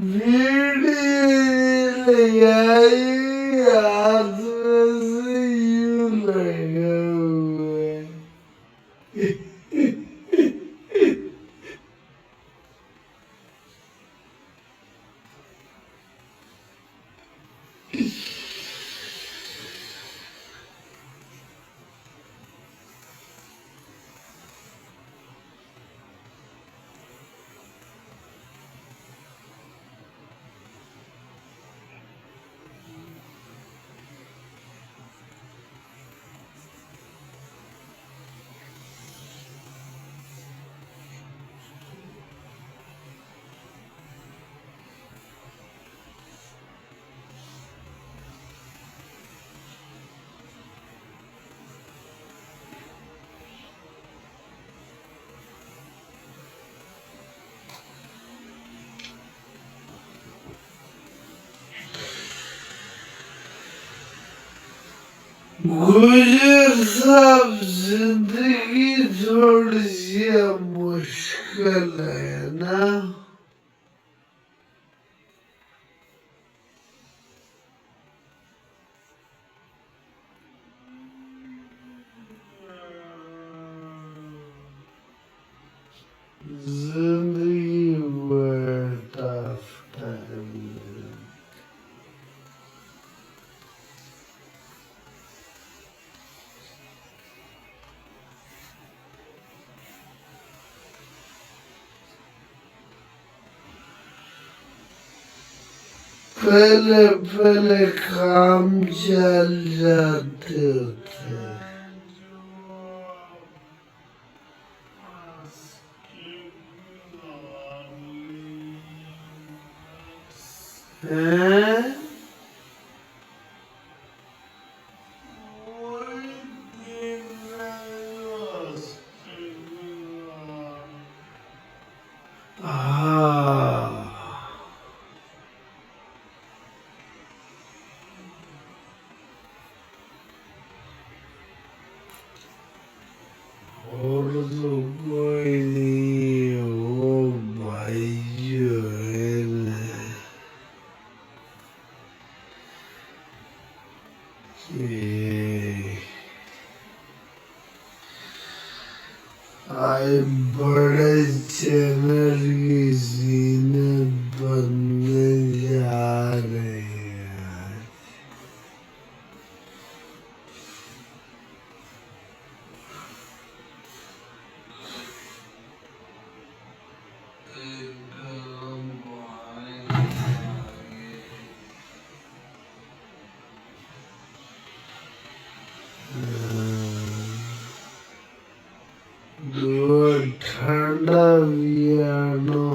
Videolegare atmosfären. गुजर साहब जिंदगी थोड़ी सी मुश्किल है ना। जिंदगी बड़ा टफ टाइम है। पहले पहले काम चल जाते थे। हैं? हाँ। और तो कोई नहीं है, वो भाई जो है ना, ये आज बड़े चैनल की जीनत बनने जा रहे हैं। दो ठंडा पियानो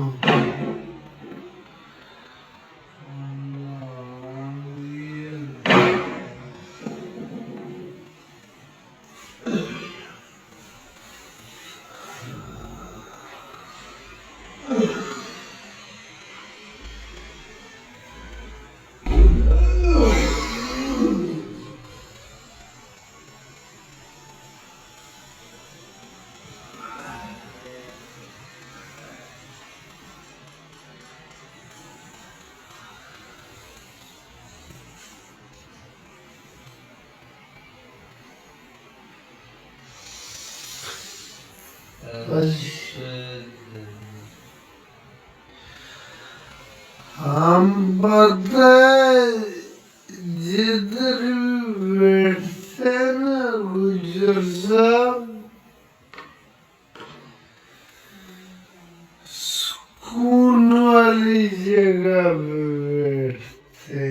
हम पता जिधर भी बैठते ना गुजर साहब सुकून वाली जगह पे बैठते।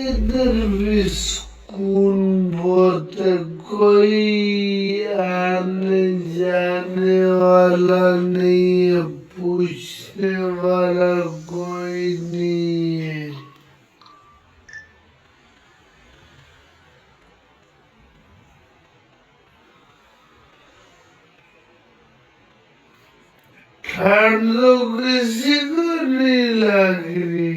इधर भी सुकून बहुत है, कोई आने जाने वाला नहीं है, पूछने वाला कोई नहीं है। ठंड तो किसी को नहीं लग रही।